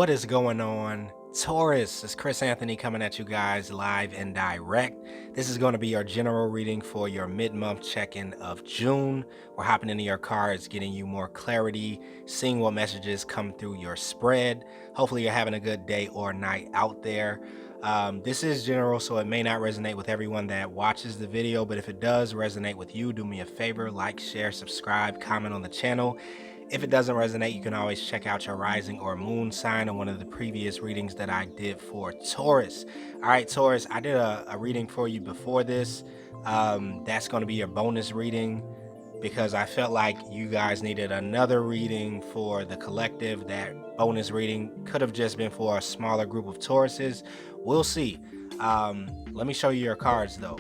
What is going on, Taurus? It's Chris Anthony coming at you guys live and direct. This is going to be your general reading for your mid-month check-in of June. We're hopping into your cards, getting you more clarity, seeing what messages come through your spread. Hopefully you're having a good day or night out there. This is general, so it may not resonate with everyone that watches the video, but if it does resonate with you, do me a favor, like, share, subscribe, comment on the channel. If it doesn't resonate, you can always check out your rising or moon sign on one of the previous readings that I did for Taurus. All right, Taurus, I did a reading for you before this. That's going to be your bonus reading because I felt like you guys needed another reading for the collective. That bonus reading could have just been for a smaller group of Tauruses. We'll see. Let me show you your cards though.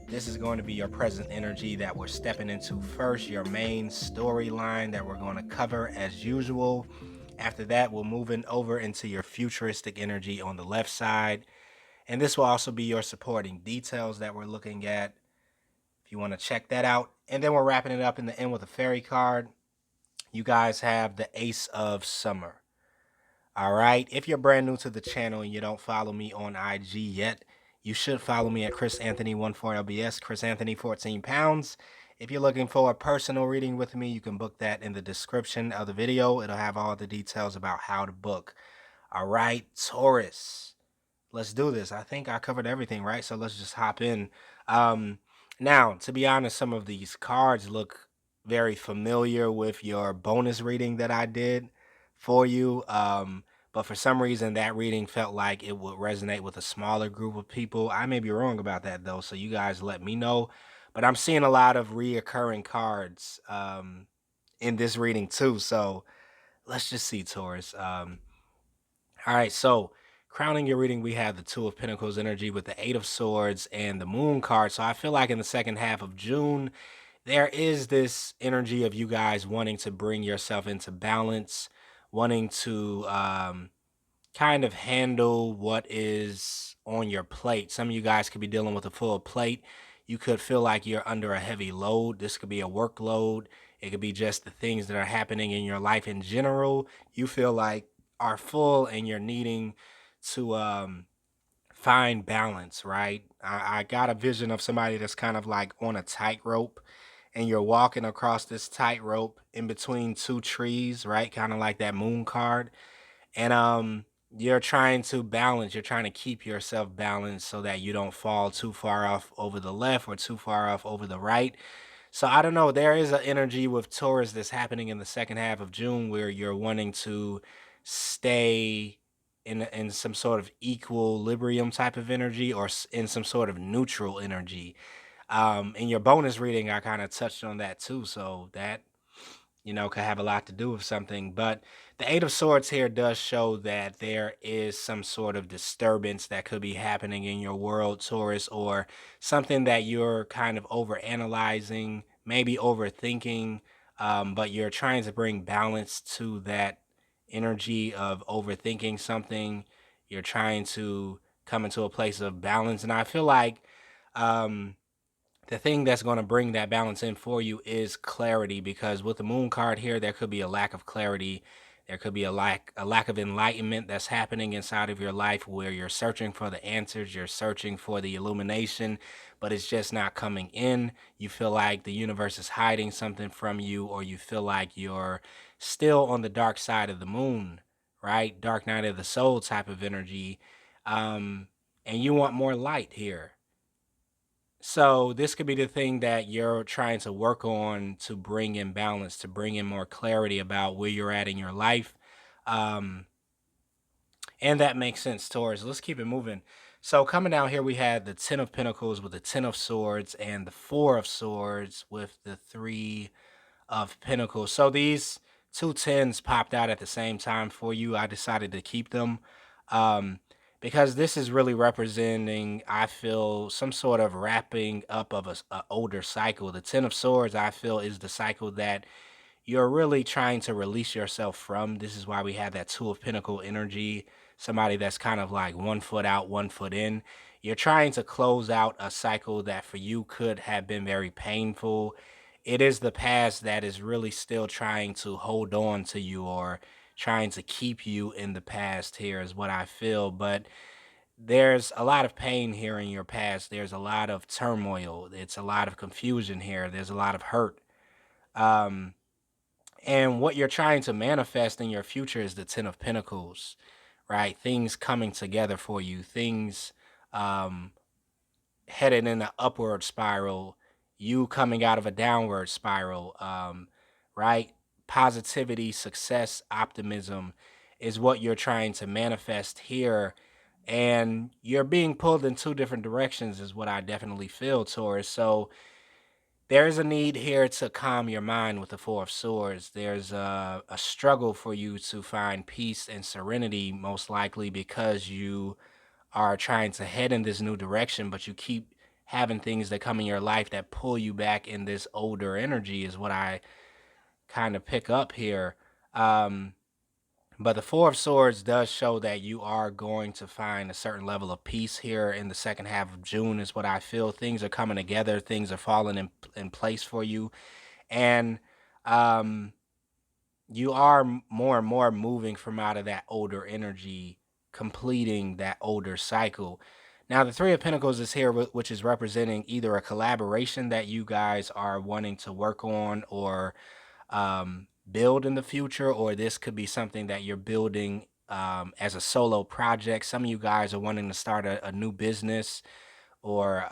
This is going to be your present energy that we're stepping into first, your main storyline that we're going to cover as usual. After that, we're moving over into your futuristic energy on the left side. And this will also be your supporting details that we're looking at, if you want to check that out. And then we're wrapping it up in the end with a fairy card. You guys have the Ace of Summer. All right. If you're brand new to the channel and you don't follow me on IG yet, you should follow me at chrisanthony14lbs, Chris Anthony 14 pounds. If you're looking for a personal reading with me, you can book that in the description of the video. It'll have all the details about how to book. All right, Taurus, let's do this. I think I covered everything, right? So let's just hop in. Now, to be honest, some of these cards look very familiar with your bonus reading that I did for you. But for some reason, that reading felt like it would resonate with a smaller group of people. I may be wrong about that, though, so you guys let me know. But I'm seeing a lot of reoccurring cards in this reading, too. So let's just see, Taurus. All right, so crowning your reading, we have the Two of Pentacles energy with the Eight of Swords and the Moon card. So I feel like in the second half of June, there is this energy of you guys wanting to bring yourself into balance, wanting to kind of handle what is on your plate. Some of you guys could be dealing with a full plate. You could feel like you're under a heavy load. This could be a workload. It could be just the things that are happening in your life in general. You feel like are full and you're needing to find balance, right? I got a vision of somebody that's kind of like on a tightrope and you're walking across this tightrope in between two trees, right? Kind of like that moon card. And you're trying to balance, you're trying to keep yourself balanced so that you don't fall too far off over the left or too far off over the right. So I don't know, there is an energy with Taurus that's happening in the second half of June where you're wanting to stay in some sort of equilibrium type of energy or in some sort of neutral energy. In your bonus reading, I kind of touched on that too. So that, could have a lot to do with something. But the Eight of Swords here does show that there is some sort of disturbance that could be happening in your world, Taurus, or something that you're kind of overanalyzing, maybe overthinking, but you're trying to bring balance to that energy of overthinking something. You're trying to come into a place of balance. And I feel like the thing that's going to bring that balance in for you is clarity, because with the moon card here, there could be a lack of clarity. There could be a lack of enlightenment that's happening inside of your life where you're searching for the answers, you're searching for the illumination, but it's just not coming in. You feel like the universe is hiding something from you, or you feel like you're still on the dark side of the moon, right? Dark night of the soul type of energy. And you want more light here. So this could be the thing that you're trying to work on to bring in balance, to bring in more clarity about where you're at in your life. And that makes sense, Taurus. Let's keep it moving. So coming down here, we had the 10 of Pentacles with the 10 of Swords and the 4 of Swords with the 3 of Pentacles. So these two 10s popped out at the same time for you. I decided to keep them. Because this is really representing, I feel, some sort of wrapping up of a older cycle. The 10 of Swords, I feel, is the cycle that you're really trying to release yourself from. This is why we have that 2 of Pentacle energy, somebody that's kind of like 1 foot out, 1 foot in. You're trying to close out a cycle that for you could have been very painful. It is the past that is really still trying to hold on to you, or trying to keep you in the past here is what I feel. But there's a lot of pain here in your past. There's a lot of turmoil. It's a lot of confusion here. There's a lot of hurt. Um, and what you're trying to manifest in your future is the Ten of Pentacles, right? Things coming together for you, things um, headed in an upward spiral, you coming out of a downward spiral, right? Positivity, success, optimism is what you're trying to manifest here. And you're being pulled in two different directions, is what I definitely feel, Taurus. So there's a need here to calm your mind with the Four of Swords. There's a struggle for you to find peace and serenity, most likely because you are trying to head in this new direction, but you keep having things that come in your life that pull you back in this older energy, is what I kind of pick up here. Um, but the Four of Swords does show that you are going to find a certain level of peace here in the second half of June, is what I feel. Things are coming together, things are falling in place for you. And um, you are more and more moving from out of that older energy, completing that older cycle. Now, the Three of Pentacles is here, which is representing either a collaboration that you guys are wanting to work on or build in the future, or this could be something that you're building as a solo project. Some of you guys are wanting to start a new business or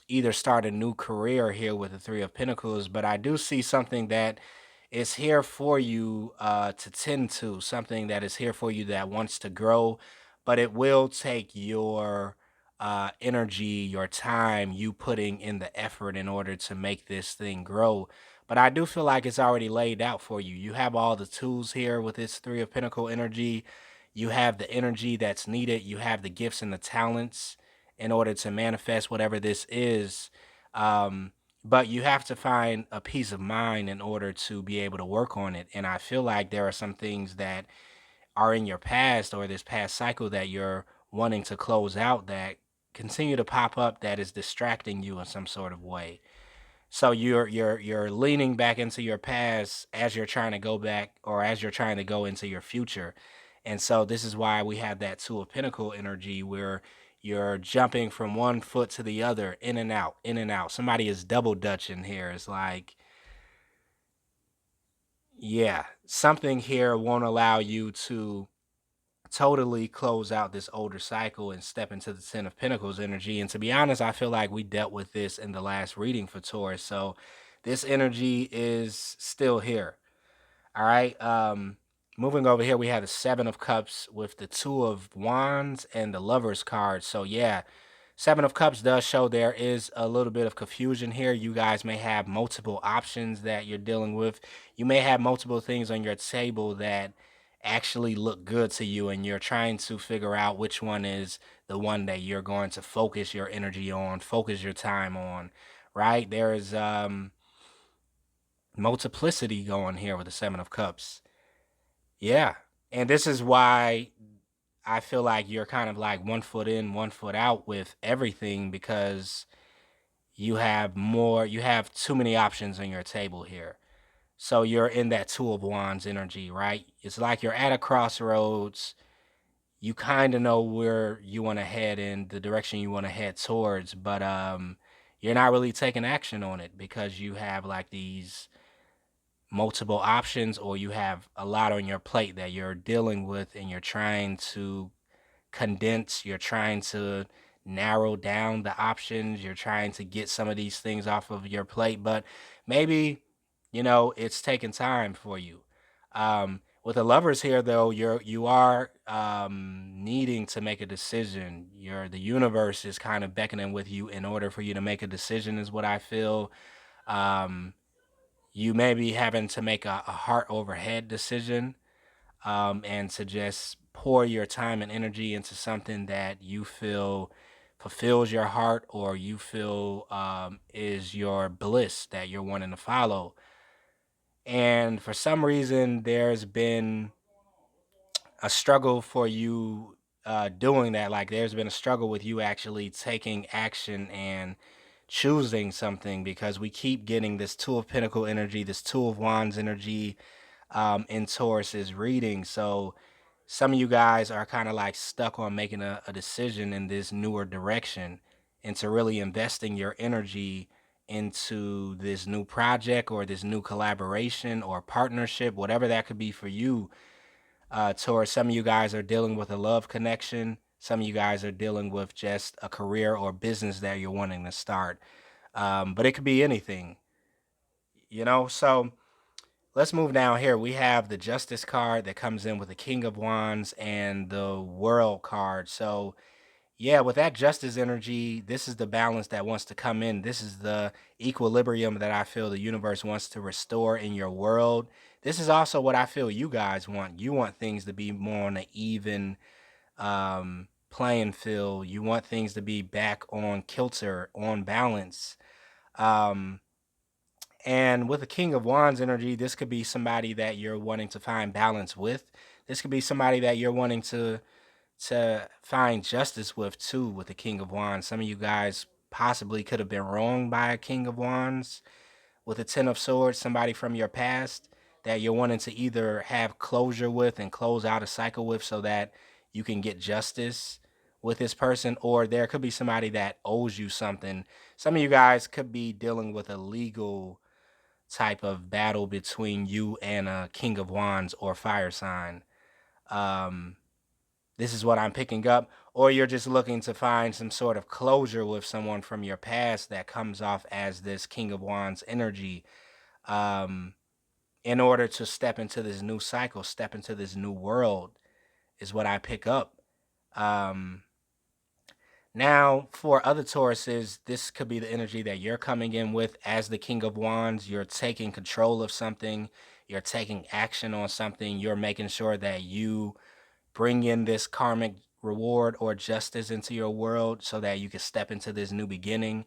either start a new career here with the Three of Pentacles, but I do see something that is here for you to tend to, something that is here for you that wants to grow, but it will take your energy, your time, you putting in the effort in order to make this thing grow. But I do feel like it's already laid out for you. You have all the tools here with this Three of Pentacle energy. You have the energy that's needed. You have the gifts and the talents in order to manifest whatever this is. But you have to find a peace of mind in order to be able to work on it. And I feel like there are some things that are in your past or this past cycle that you're wanting to close out that continue to pop up that is distracting you in some sort of way. So you're leaning back into your past as you're trying to go back, or as you're trying to go into your future. And so this is why we have that Two of Pentacle energy where you're jumping from one foot to the other, in and out, in and out. Somebody is double dutching here. It's like, yeah, something here won't allow you to totally close out this older cycle and step into the Ten of Pentacles energy. And to be honest, I feel like we dealt with this in the last reading for Taurus. So this energy is still here. All right. Moving over here, we have the Seven of Cups with the Two of Wands and the Lover's card. So yeah, Seven of Cups does show there is a little bit of confusion here. You guys may have multiple options that you're dealing with. You may have multiple things on your table that actually look good to you, and you're trying to figure out which one is the one that you're going to focus your energy on, focus your time on, right? There is multiplicity going here with the Seven of Cups. Yeah. And this is why I feel like you're kind of like 1 foot in, 1 foot out with everything, because you have too many options on your table here. So you're in that Two of Wands energy, right? It's like you're at a crossroads. You kind of know where you want to head in the direction you want to head towards, but you're not really taking action on it because you have like these multiple options, or you have a lot on your plate that you're dealing with, and you're trying to condense, you're trying to narrow down the options, you're trying to get some of these things off of your plate, but maybe, it's taking time for you. With the Lovers here, though, you are needing to make a decision. The universe is kind of beckoning with you in order for you to make a decision, is what I feel. You may be having to make a heart over head decision, and to just pour your time and energy into something that you feel fulfills your heart, or you feel is your bliss that you're wanting to follow. And for some reason, there's been a struggle for you doing that. Like there's been a struggle with you actually taking action and choosing something, because we keep getting this Two of Pentacle energy, this Two of Wands energy. in Taurus's reading. So some of you guys are kind of like stuck on making a decision in this newer direction, into really investing your energy into this new project or this new collaboration or partnership, whatever that could be for you. Taurus, some of you guys are dealing with a love connection. Some of you guys are dealing with just a career or business that you're wanting to start. But it could be anything, you know? So let's move down here. We have the Justice card that comes in with the King of Wands and the World card. So yeah, with that Justice energy, this is the balance that wants to come in. This is the equilibrium that I feel the universe wants to restore in your world. This is also what I feel you guys want. You want things to be more on an even playing field. You want things to be back on kilter, on balance. Um, and with the King of Wands energy, this could be somebody that you're wanting to find balance with. This could be somebody that you're wanting to find justice with too, with the King of Wands. Some of you guys possibly could have been wronged by a King of Wands. With the Ten of Swords, somebody from your past that you're wanting to either have closure with and close out a cycle with so that you can get justice with this person, or there could be somebody that owes you something. Some of you guys could be dealing with a legal type of battle between you and a King of Wands or fire sign. Um, this is what I'm picking up. Or you're just looking to find some sort of closure with someone from your past that comes off as this King of Wands energy, um, in order to step into this new cycle, step into this new world, is what I pick up. Um, Now, for other Tauruses, this could be the energy that you're coming in with as the King of Wands. You're taking control of something, you're taking action on something, you're making sure that you bring in this karmic reward or justice into your world so that you can step into this new beginning.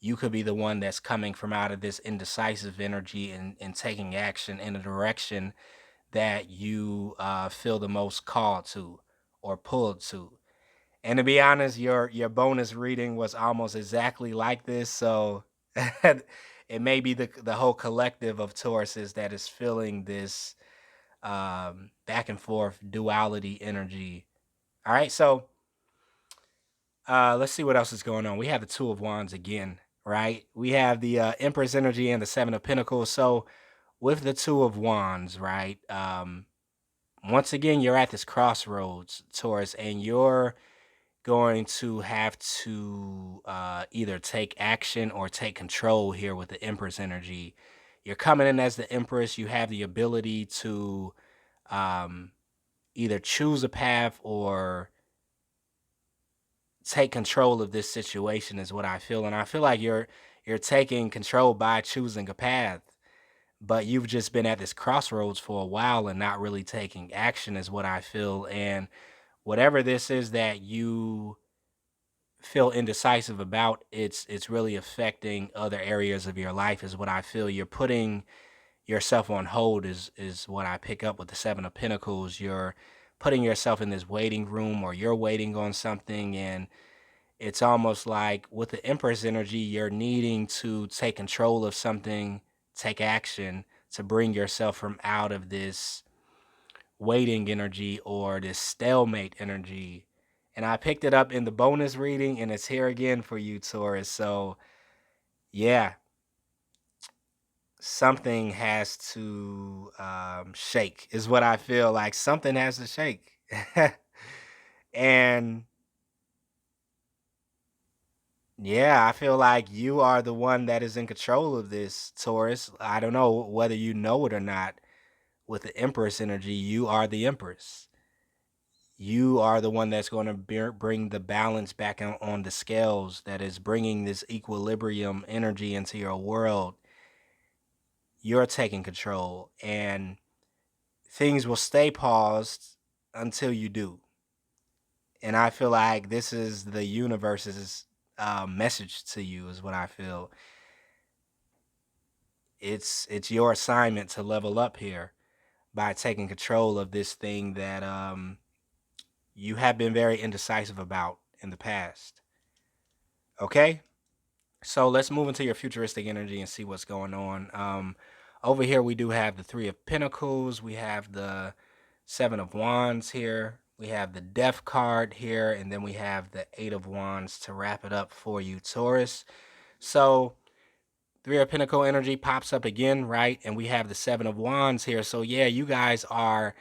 You could be the one that's coming from out of this indecisive energy and taking action in a direction that you feel the most called to or pulled to. And to be honest, your bonus reading was almost exactly like this. So it may be the whole collective of Tauruses that is feeling this back and forth duality energy. All right, so let's see what else is going on. We have the Two of Wands again, right? We have the Empress energy and the Seven of Pentacles. So with the Two of Wands, right? Once again, you're at this crossroads, Taurus, and you're going to have to either take action or take control here with the Empress energy. You're coming in as the Empress. You have the ability to either choose a path or take control of this situation, is what I feel. And I feel like you're taking control by choosing a path, but you've just been at this crossroads for a while and not really taking action, is what I feel. And whatever this is that you feel indecisive about, it's really affecting other areas of your life, is what I feel. You're putting yourself on hold, is what I pick up with the Seven of Pentacles. You're putting yourself in this waiting room, or you're waiting on something, and it's almost like with the Empress energy, you're needing to take control of something, take action to bring yourself from out of this waiting energy or this stalemate energy. And I picked it up in the bonus reading, and it's here again for you, Taurus. So yeah, something has to shake, is what I feel like. Something has to shake. And yeah, I feel like you are the one that is in control of this, Taurus. I don't know whether you know it or not. With the Empress energy, you are the Empress. You are the one that's going to bring the balance back on the scales, that is bringing this equilibrium energy into your world. You're taking control, and things will stay paused until you do. And I feel like this is the universe's message to you, is what I feel. It's your assignment to level up here by taking control of this thing that you have been very indecisive about in the past. Okay? So let's move into your futuristic energy and see what's going on. Over here, we do have the Three of Pentacles. We have the Seven of Wands here. We have the Death card here. And then we have the Eight of Wands to wrap it up for you, Taurus. So Three of Pentacle energy pops up again, right? And we have the Seven of Wands here. So yeah, you guys are,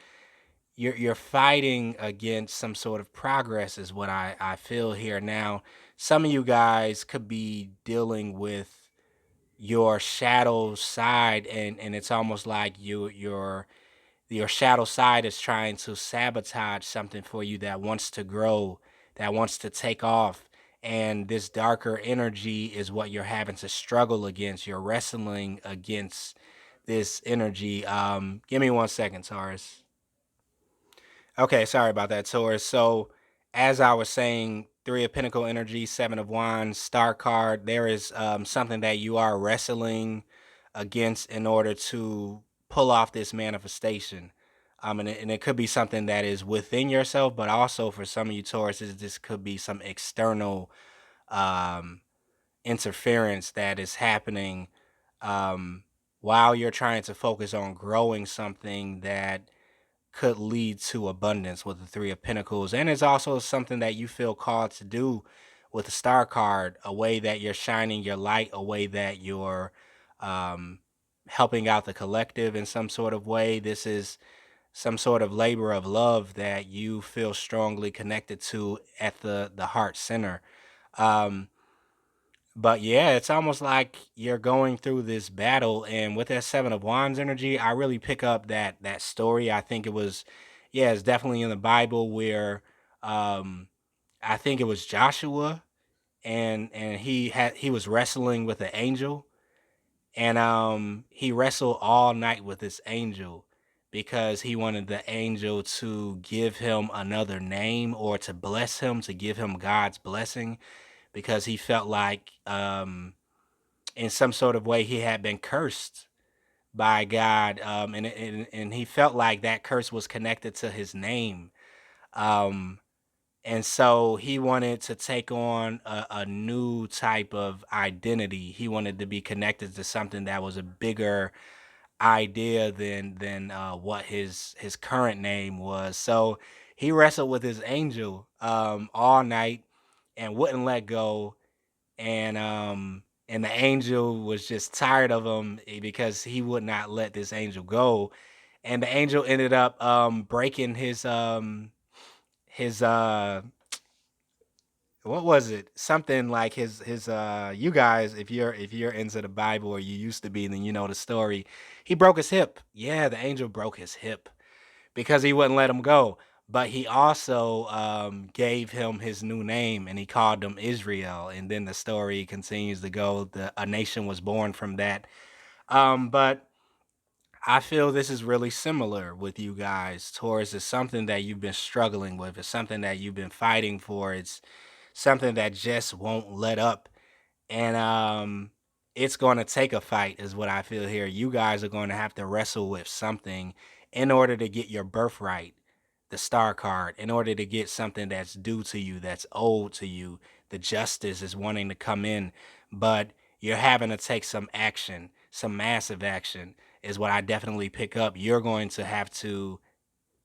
you're fighting against some sort of progress is what I feel here. Now, some of you guys could be dealing with your shadow side, and it's almost like your shadow side is trying to sabotage something for you that wants to grow, that wants to take off. And this darker energy is what you're having to struggle against. You're wrestling against this energy. Give me 1 second, Taurus. Okay, sorry about that, Taurus. So, as I was saying, Three of Pentacle energy, Seven of Wands, Star card, there is something that you are wrestling against in order to pull off this manifestation. And it could be something that is within yourself, but also for some of you Tauruses, this could be some external um, interference that is happening um, while you're trying to focus on growing something that could lead to abundance with the Three of Pentacles. And it's also something that you feel called to do with the Star card, a way that you're shining your light, a way that you're um, helping out the collective in some sort of way. This is some sort of labor of love that you feel strongly connected to at the heart center. Um, but yeah, it's almost like you're going through this battle, and with that Seven of Wands energy, I really pick up that story. I think it was, yeah, it's definitely in the Bible where, um, I think it was Joshua, and he was wrestling with an angel, and he wrestled all night with this angel because he wanted the angel to give him another name or to bless him, to give him God's blessing, because he felt like in some sort of way he had been cursed by God, and he felt like that curse was connected to his name, um, and so he wanted to take on a new type of identity. He wanted to be connected to something that was a bigger idea than what his current name was. So he wrestled with his angel all night and wouldn't let go, and the angel was just tired of him because he would not let this angel go, and the angel ended up breaking his what was it, something like his you guys, if you're into the Bible or you used to be, then you know the story. He broke his hip. Yeah, the angel broke his hip because he wouldn't let him go. But he also gave him his new name, and he called him Israel. And then the story continues to go. A nation was born from that. But I feel this is really similar with you guys. Taurus is something that you've been struggling with. It's something that you've been fighting for. It's something that just won't let up, and it's going to take a fight is what I feel here. You guys are going to have to wrestle with something in order to get your birthright, the Star card, in order to get something that's due to you, that's owed to you. The justice is wanting to come in, but you're having to take some action, some massive action is what I definitely pick up. You're going to have to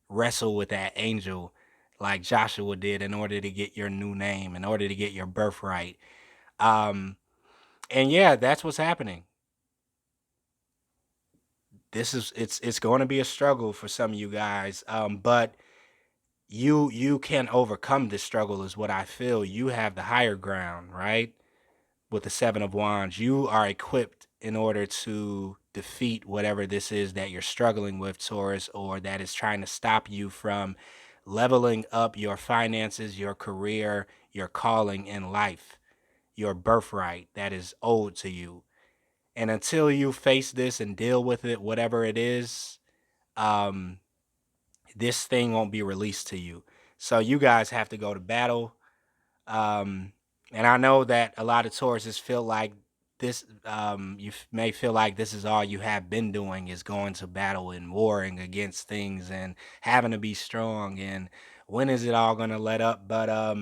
wrestle with that angel like Joshua did in order to get your new name, in order to get your birthright. Um, and yeah, that's what's happening. It's going to be a struggle for some of you guys, but you can overcome this struggle is what I feel. You have the higher ground, right? With the Seven of Wands, you are equipped in order to defeat whatever this is that you're struggling with, Taurus, or that is trying to stop you from leveling up your finances, your career, your calling in life, your birthright that is owed to you. And until you face this and deal with it, whatever it is, um, this thing won't be released to you. So you guys have to go to battle. Um, and I know that a lot of Tauruses feel like this, may feel like this is all you have been doing is going to battle and warring against things and having to be strong. And when is it all going to let up? But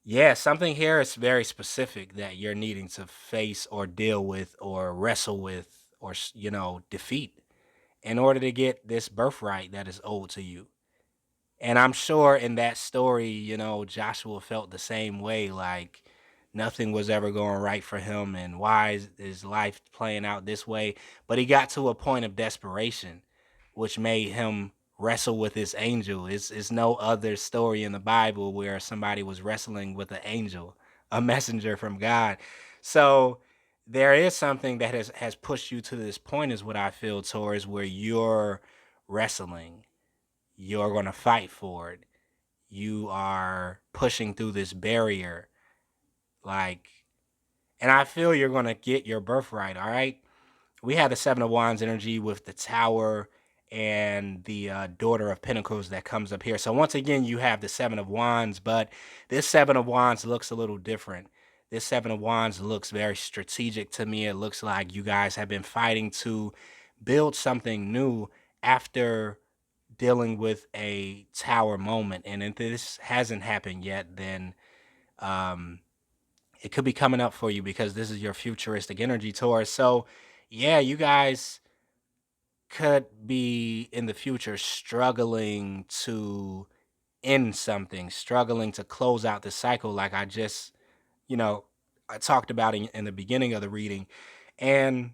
yeah, something here is very specific that you're needing to face or deal with or wrestle with or defeat in order to get this birthright that is owed to you. And I'm sure in that story, Joshua felt the same way, like nothing was ever going right for him. And why is life playing out this way? But he got to a point of desperation, which made him wrestle with this angel. It's no other story in the Bible where somebody was wrestling with an angel, a messenger from God. So there is something that has pushed you to this point, is what I feel, Taurus, where you're wrestling. You're going to fight for it. You are pushing through this barrier. Like, and I feel you're going to get your birthright, all right? We have the Seven of Wands energy with the Tower and the Daughter of Pentacles that comes up here. So once again, you have the Seven of Wands, but this Seven of Wands looks a little different. This Seven of Wands looks very strategic to me. It looks like you guys have been fighting to build something new after dealing with a tower moment. And if this hasn't happened yet, then it could be coming up for you, because this is your futuristic energy, Taurus. So yeah, you guys could be in the future struggling to end something, struggling to close out the cycle, like I just, I talked about in the beginning of the reading. And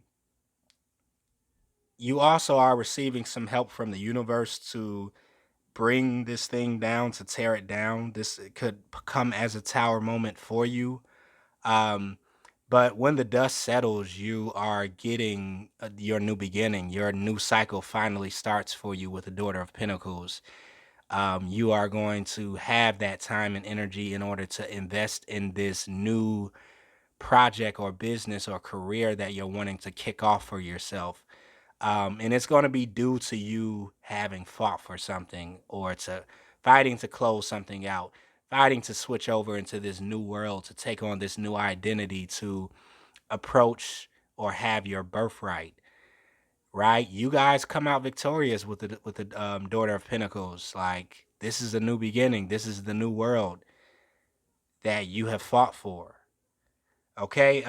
you also are receiving some help from the universe to bring this thing down, to tear it down. This could come as a tower moment for you. Um, but when the dust settles, you are getting your new beginning. Your new cycle finally starts for you with the Daughter of Pentacles. You are going to have that time and energy in order to invest in this new project or business or career that you're wanting to kick off for yourself. And it's going to be due to you having fought for something, or to fighting to close something out, fighting to switch over into this new world, to take on this new identity, to approach or have your birthright. Right? You guys come out victorious with the Daughter of Pentacles. Like, this is a new beginning. This is the new world that you have fought for. Okay.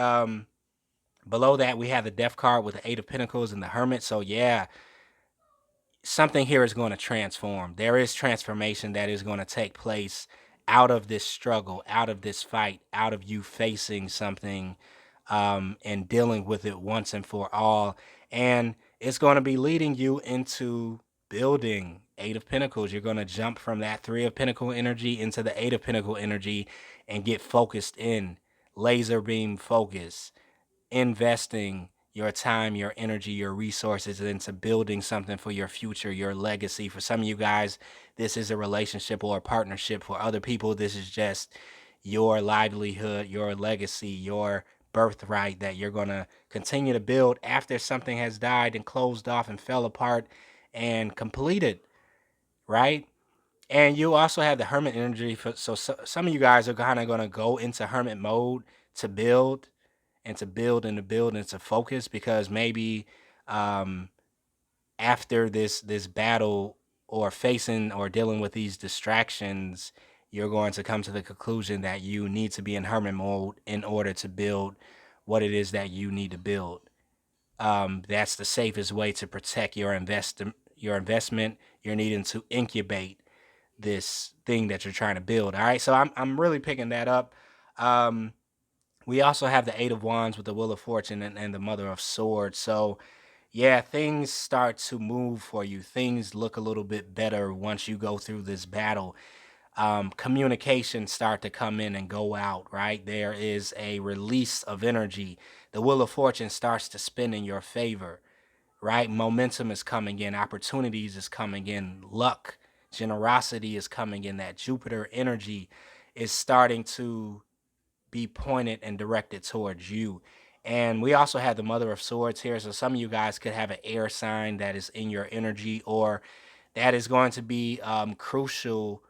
Below that, we have the Death card with the Eight of Pentacles and the Hermit. So yeah, something here is going to transform. There is transformation that is going to take place out of this struggle, out of this fight, out of you facing something and dealing with it once and for all. And it's going to be leading you into building. Eight of Pentacles. You're going to jump from that Three of Pentacle energy into the Eight of Pentacle energy and get focused in, laser beam focus, investing your time, your energy, your resources into building something for your future, your legacy. For some of you guys, this is a relationship or a partnership. For other people, this is just your livelihood, your legacy, your birthright that you're going to continue to build after something has died and closed off and fell apart and completed, right? And you also have the Hermit energy. So some of you guys are kind of going to go into Hermit mode to build and to build and to build and to focus, because maybe after this battle, or facing or dealing with these distractions, you're going to come to the conclusion that you need to be in hermit mode in order to build what it is that you need to build. That's the safest way to protect your investment. You're needing to incubate this thing that you're trying to build. All right, so I'm really picking that up. We also have the Eight of Wands with the Wheel of Fortune and the Mother of Swords. So yeah, things start to move for you. Things look a little bit better once you go through this battle. Communications start to come in and go out, right? There is a release of energy. The Wheel of Fortune starts to spin in your favor, right? Momentum is coming in. Opportunities is coming in. Luck, generosity is coming in. That Jupiter energy is starting to be pointed and directed towards you. And we also have the Mother of Swords here. So some of you guys could have an air sign that is in your energy, or that is going to be crucial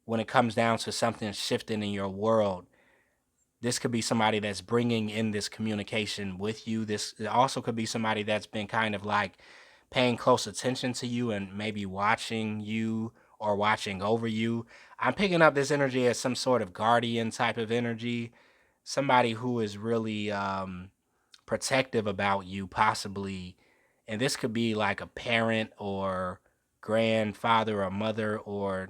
when it comes down to something shifting in your world. This could be somebody that's bringing in this communication with you. This also could be somebody that's been kind of like paying close attention to you and maybe watching you or watching over you. I'm picking up this energy as some sort of guardian type of energy, somebody who is really protective about you, possibly And this could be like a parent or grandfather or mother, or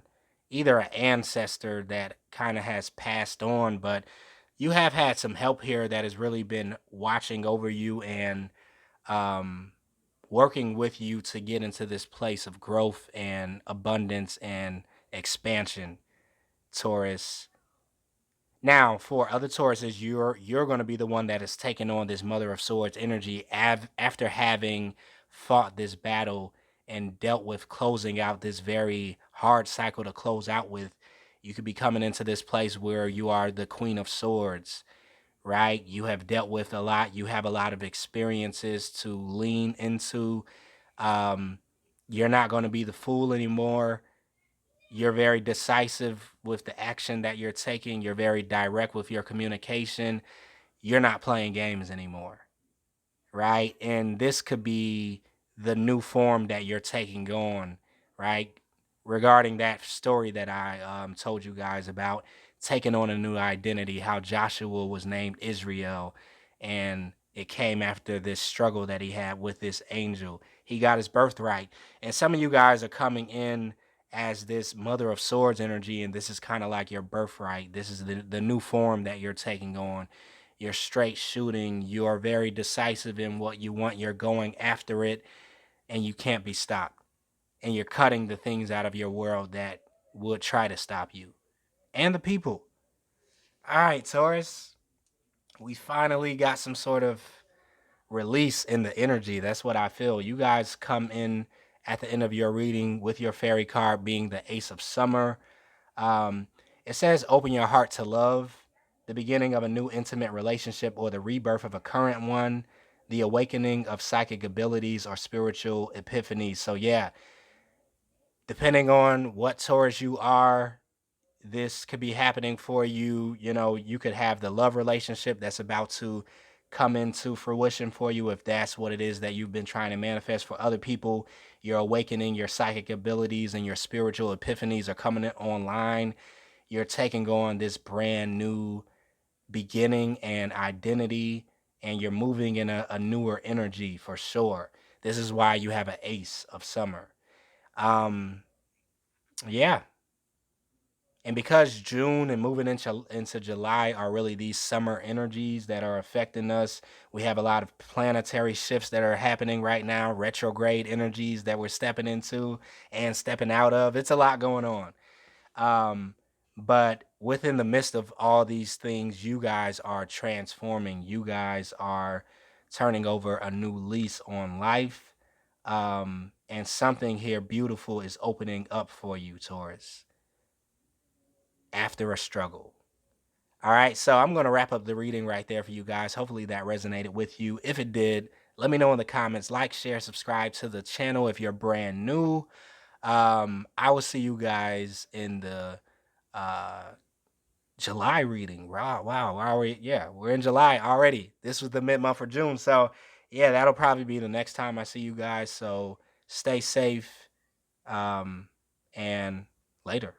either an ancestor that kind of has passed on, but you have had some help here that has really been watching over you and um, working with you to get into this place of growth and abundance and expansion, Taurus. Now, for other Tauruses, you're going to be the one that is taking on this Mother of Swords energy after having fought this battle and dealt with closing out this very hard cycle to close out with. You could be coming into this place where you are the Queen of Swords, right? You have dealt with a lot. You have a lot of experiences to lean into. Um, you're not going to be the fool anymore. You're very decisive with the action that you're taking. You're very direct with your communication. You're not playing games anymore, right? And this could be the new form that you're taking on, right? Regarding that story that I told you guys about, taking on a new identity, how Joshua was named Israel, and it came after this struggle that he had with this angel. He got his birthright. And some of you guys are coming in as this Mother of Swords energy, and this is kind of like your birthright. This is the new form that you're taking on. You're straight shooting. You are very decisive in what you want. You're going after it, and you can't be stopped. And you're cutting the things out of your world that would try to stop you and the people. All right, Taurus, we finally got some sort of release in the energy. That's what I feel. You guys come in at the end of your reading with your fairy card being the Ace of Summer. Um, it says open your heart to love, the beginning of a new intimate relationship or the rebirth of a current one, the awakening of psychic abilities or spiritual epiphanies. So yeah, depending on what Taurus you are, this could be happening for you. You know, you could have the love relationship that's about to come into fruition for you if that's what it is that you've been trying to manifest. For other people, you're awakening your psychic abilities and your spiritual epiphanies are coming online. You're taking on this brand new beginning and identity, and you're moving in a newer energy for sure. This is why you have an Ace of Summer. Um, yeah, and because June and moving into July are really these summer energies that are affecting us, we have a lot of planetary shifts that are happening right now, retrograde energies that we're stepping into and stepping out of. It's a lot going on. Um, but within the midst of all these things, you guys are transforming. You guys are turning over a new lease on life. And something here beautiful is opening up for you, Taurus, after a struggle. All right, so I'm going to wrap up the reading right there for you guys. Hopefully that resonated with you. If it did, let me know in the comments. Like, share, subscribe to the channel if you're brand new. I will see you guys in the uh, July reading. Wow, wow, we're in July already. This was the mid-month for June. So yeah, that'll probably be the next time I see you guys. So stay safe, and later.